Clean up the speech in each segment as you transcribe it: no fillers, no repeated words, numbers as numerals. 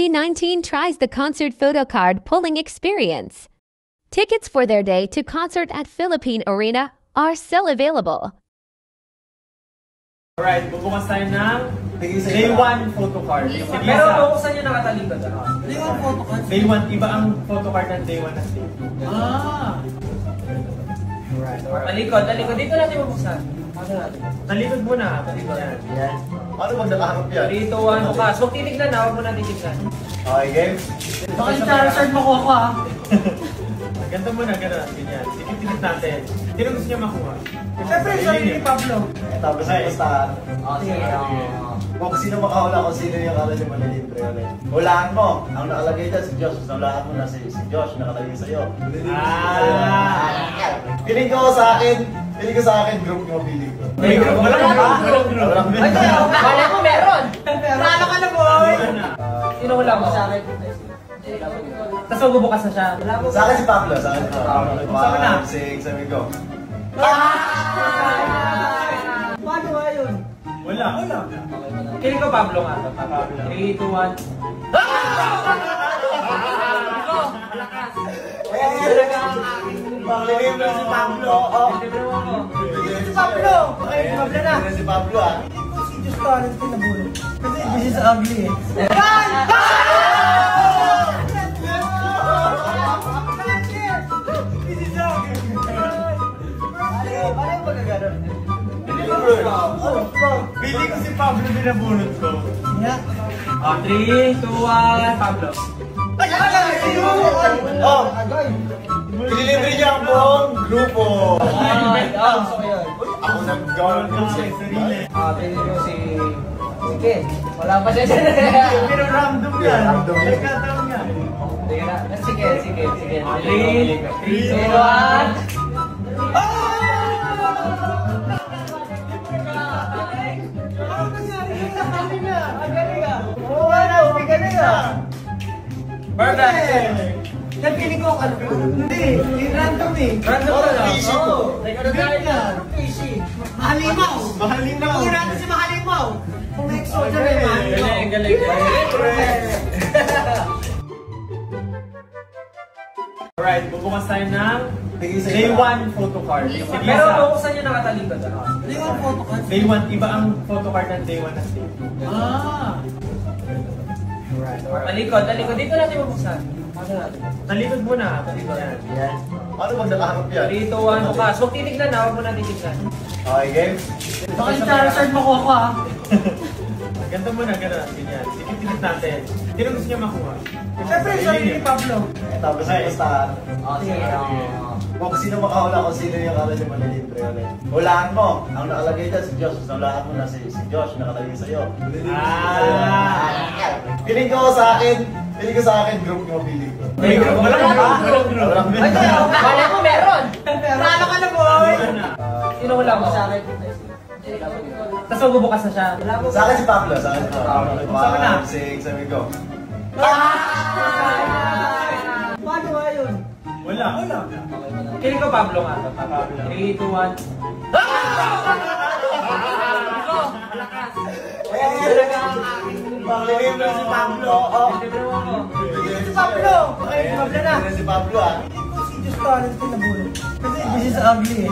SB19 tries the concert photo card pulling experience. Tickets for their day to concert at Philippine Arena are still available. Alright, bubukas tayo ng Day 1 photo card. Pero buksan nyo nakatalikod. Day 1 photo card? Day 1, iba ang photo card ng Day 1 at Day 2. Alright. Talikod. Dito natin bubuksan. Talikod muna. Talikod yan. Yan. Paano bang nakaharap yan? Dito, bukas. Huwag titignan na, huwag mo na titignan. Okay, game? Baka yung Charizard makuha ko ha. Ganto muna, gano'n. Ganyan. Tikit-tikit natin. Sino gusto niya makuha? Siyempre, sarili ni Pablo. Tapos yung bastahan. Sige. Kung sino makahula, kung sino yung kala niya malilibre ulit. Hulaan mo. Ang nakalagay dyan si Josh. Hulaan mo na si Josh. Nakalagay sa'yo. Piling ko sa akin, group yung piling ko. Walang group. Ay, kala ko meron. Talo ka na, boy. Sino hula mo sa akin? Tapos magbubukas na siya. Sa akin si Pablo. Sa akin si Pablo. Saan na? 5, 6, 7, go. Paano nga yun? Wala. Kiling ko Pablo nga. 3, 2, 1. Libre si Pablo. Si Pablo! Ay, Pablo na. Libre si Pablo ah. Si Diyos talent ko nabulog. Kasi this is ugly eh. Pili ko si Pablo din na bunot ko. 3, 2, 1, Pablo. Oh! Ililibre niya ang buong grupo. Ako nag-gawin ko sa sarili. Pili ko si Ken. Wala pa siya dyan. Pero random yan. Random yan. Nagkataon yan. Sige na. Sige. 3, 2, 1. Perfect! Nagpiling ko ano? Hindi, random eh. Random ka lang? Oo. Easy. Mahalimaw! Mahalimaw! Nakuha natin si Mahalimaw! Kung next one dyan ay Mahalimaw. Galing. Alright, bubukas tayo ng Day 1 photo card. Pero buksan nyo nakatalikod. Day 1 photo card? Day 1, iba ang photo card ng Day 1 at Day 2. Talikod. Dito natin bubuksan. Talikod muna. Talikod yan. Yan. Paano bang nakaharap yan? 3, 2, 1, bukas. Huwag titignan na, huwag mo na titignan. Okay, game? Baka yung Charizard makuha ko ha. Ganto muna, gano'n. Ganyan. Tikit-tikit natin. Sino gusto niya makuha? Siyempre, sarili ni Pablo. Tapos yung bastahan. Sige. Kung sino makahula, kung sino yung kala niya malilibre ulit. Hulaan mo. Ang nakalagay dyan si Josh. Hulaan mo na si Josh. Nakalagay sa'yo. Piling ko sa akin, group yung piling ko. Walang group. Ay, kala ko meron. Talo ka na, boy. Sino hula mo sa akin? Tapos magbubukas na siya. Sa akin si Pablo. Sa akin si Pablo. Saan na? 5, 6, 7, go. Paano nga yun? Wala. Kiling ko Pablo nga. 3, 2, 1. Libre si Pablo. Si Pablo! Ay, Pablo na. Libre si Pablo ah. Si Diyos talent ko nabulog. Kasi this is ugly eh.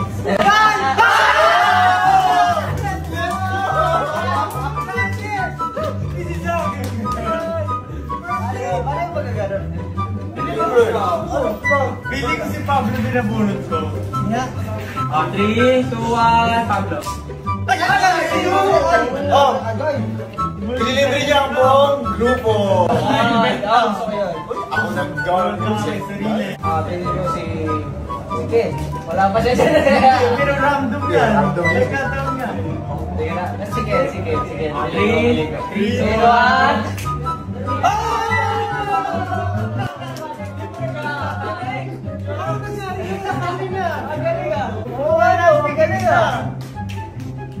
Pili ko si Pablo din na bunot ko. 3, 2, 1, Pablo. Oh! Ililibre niya ang buong grupo. Ako nag-gawin ko sa sarili. Pili ko si Ken. Wala pa siya dyan. Pero random yan. Random yan. Nagkataon yan. Sige na. 3, 2, 1.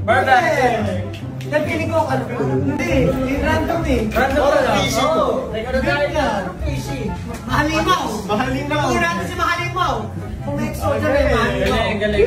Perfect! Nagpiling ko ano? Hindi, random eh. Random ka lang? Oo. Easy. Mahalimaw! Mahalimaw! Nakuha natin si Mahalimaw! Kung next one dyan ay Mahalimaw. Galing.